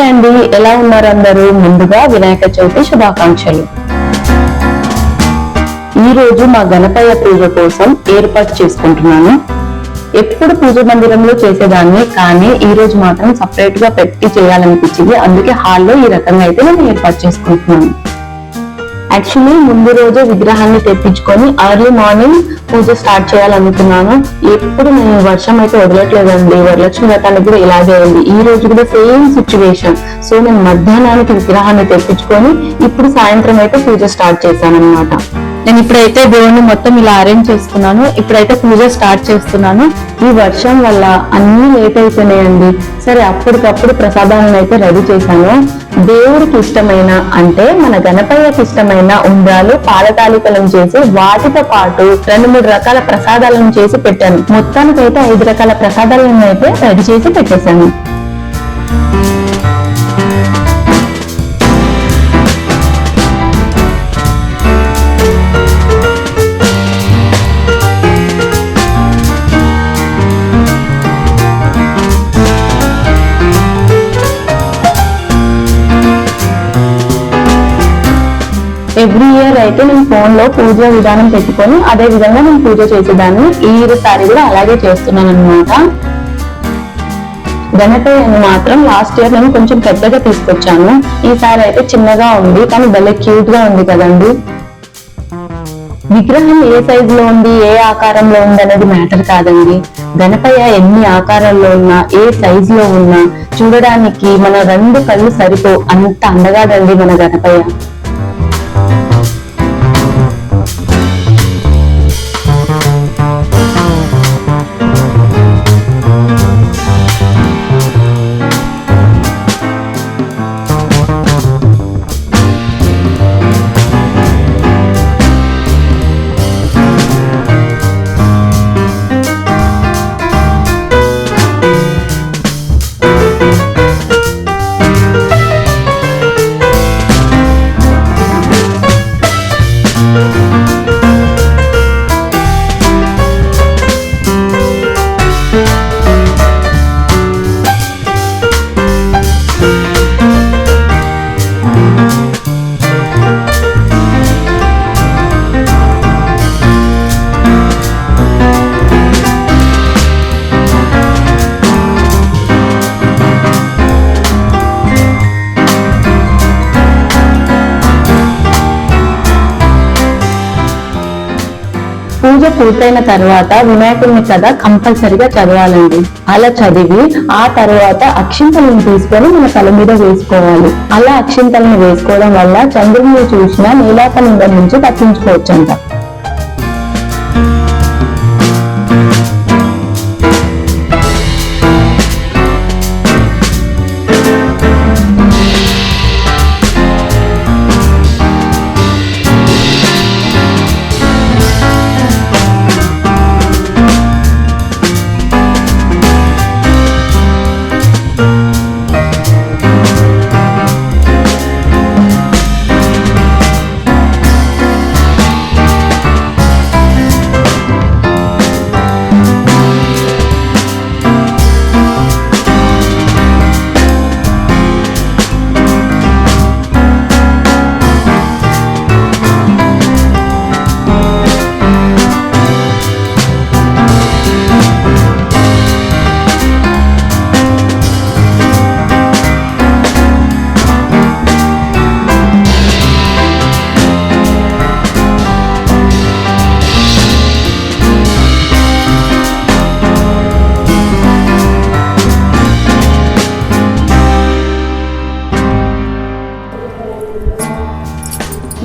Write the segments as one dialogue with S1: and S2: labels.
S1: Hi అండి, ఎలా ఉన్నారు అందరూ? ముందుగా వినాయక చవితి శుభాకాంక్షలు. ఈ రోజు మా గణపయ్య పూజ కోసం ఏర్పాటు చేసుకుంటున్నాను. ఎప్పుడు పూజ మందిరంలో చేసేదాన్ని, కానీ ఈ రోజు మాత్రం సపరేట్ గా పెట్టి చేయాలనిపించింది. అందుకే హాల్లో ఈ రకంగా అయితే నేను ఏర్పాటు చేసుకుంటున్నాను. యాక్చువల్లీ ముందు రోజే విగ్రహాన్ని తెప్పించుకొని ఎర్లీ మార్నింగ్ పూజ స్టార్ట్ చేయాలనుకున్నాను. ఎప్పుడు నేను వర్షం అయితే వదలట్లేదండి. వరలక్ష్మి వ్రతానికి కూడా ఇలాగే ఉంది. ఈ రోజు కూడా సేమ్ సిచ్యువేషన్. సో నేను మధ్యాహ్నానికి విగ్రహాన్ని తెప్పించుకొని ఇప్పుడు సాయంత్రం అయితే పూజ స్టార్ట్ చేశాను అనమాట. నేను ఇప్పుడైతే దేవుణ్ణి మొత్తం ఇలా అరేంజ్ చేసుకున్నాను. ఇప్పుడైతే పూజ స్టార్ట్ చేస్తున్నాను. ఈ వర్షం వల్ల అన్ని లేట్ అయిపోయినాయండి. సరే, అప్పటికప్పుడు ప్రసాదాలను అయితే రెడీ చేశాను. దేవుడికి ఇష్టమైన, అంటే మన గణపయ్యకి ఇష్టమైన ఉండ్రాలు, పాలతాలికలను చేసి వాటితో పాటు 2-3 రకాల ప్రసాదాలను చేసి పెట్టాను. మొత్తానికైతే 5 రకాల ప్రసాదాలను అయితే రెడీ చేసి పెట్టేశాను. ఎవ్రీ ఇయర్ అయితే నేను ఫోన్ లో పూజ విధానం పెట్టుకొని అదే విధంగా నేను పూజ చేసేదాన్ని. ఈసారి కూడా అలాగే చేస్తున్నాను అనమాట. గణపయ్యని మాత్రం లాస్ట్ ఇయర్ నేను కొంచెం పెద్దగా తీసుకొచ్చాను. ఈసారి అయితే చిన్నగా ఉంది, కానీ భలే క్యూట్ గా ఉంది కదండి. విగ్రహం ఏ సైజ్ లో ఉంది, ఏ ఆకారంలో ఉంది అనేది మ్యాటర్ కాదండి. గణపయ్య ఎన్ని ఆకారాల్లో ఉన్నా, ఏ సైజ్ లో ఉన్నా చూడడానికి మన 2 కళ్ళు సరిపో అంత అందగాడండి మన గణపయ్య. పూజ పూర్తయిన తర్వాత వినాయకుడిని కథ కంపల్సరిగా చదవాలండి. అలా చదివి ఆ తర్వాత అక్షింతలను తీసుకొని మన తల మీద వేసుకోవాలి. అలా అక్షింతలను వేసుకోవడం వల్ల చంద్రుడిని చూసిన నీలాకలింగం నుంచి తప్పించుకోవచ్చంట.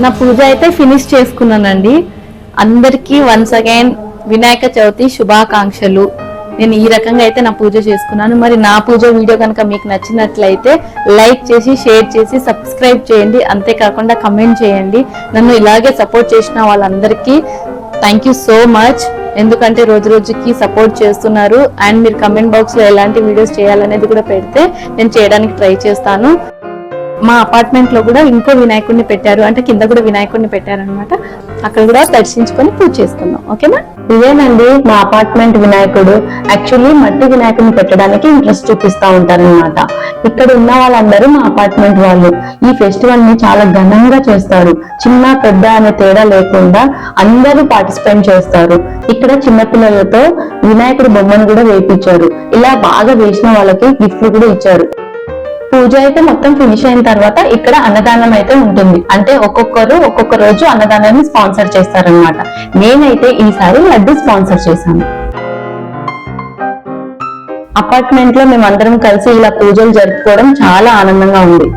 S1: నా పూజ అయితే ఫినిష్ చేసుకున్నానండి. అందరికీ వన్స్ అగైన్ వినాయక చవితి శుభాకాంక్షలు. నేను ఈ రకంగా అయితే నా పూజ చేసుకున్నాను. మరి నా పూజ వీడియో కనుక మీకు నచ్చినట్లయితే లైక్ చేసి, షేర్ చేసి, సబ్స్క్రైబ్ చేయండి. అంతేకాకుండా కమెంట్ చేయండి. నన్ను ఇలాగే సపోర్ట్ చేసిన వాళ్ళందరికీ థ్యాంక్ యూ సో మచ్. ఎందుకంటే రోజు రోజుకి సపోర్ట్ చేస్తున్నారు. అండ్ మీరు కమెంట్ బాక్స్ లో ఎలాంటి వీడియోస్ చేయాలనేది కూడా పెడితే నేను చేయడానికి ట్రై చేస్తాను.
S2: మా అపార్ట్మెంట్ లో కూడా ఇంకో వినాయకుడిని పెట్టారు, అంటే కింద కూడా వినాయకుడిని పెట్టారనమాట. అక్కడ కూడా దర్శించుకొని పూజ చేసుకుందాం. ఓకేనా?
S1: ఇదేనండి మా అపార్ట్మెంట్ వినాయకుడు. యాక్చువల్లీ మట్టి వినాయకుడిని పెట్టడానికి ఇంట్రెస్ట్ చూపిస్తా ఉంటారన్నమాట. ఇక్కడ ఉన్న వాళ్ళందరూ మా అపార్ట్మెంట్ వాళ్ళు. ఈ ఫెస్టివల్ ని చాలా ఘనంగా చేస్తారు. చిన్న పెద్ద అనే తేడా లేకుండా అందరూ పార్టిసిపేట్ చేస్తారు. ఇక్కడ చిన్నపిల్లలతో వినాయకుడి బొమ్మను కూడా వేయించారు. ఇలా బాగా వేసిన వాళ్ళకి గిఫ్ట్లు కూడా ఇచ్చారు. పూజ అయితే మొత్తం ఫినిష్ అయిన తర్వాత ఇక్కడ అన్నదానం అయితే ఉంటుంది. అంటే ఒక్కొక్కరు ఒక్కొక్క రోజు అన్నదానాన్ని స్పాన్సర్ చేస్తారనమాట. నేనైతే ఈసారి లడ్డు స్పాన్సర్ చేశాను. అపార్ట్మెంట్ లో మేమందరం కలిసి ఇలా పూజలు జరుపుకోవడం చాలా ఆనందంగా ఉంది.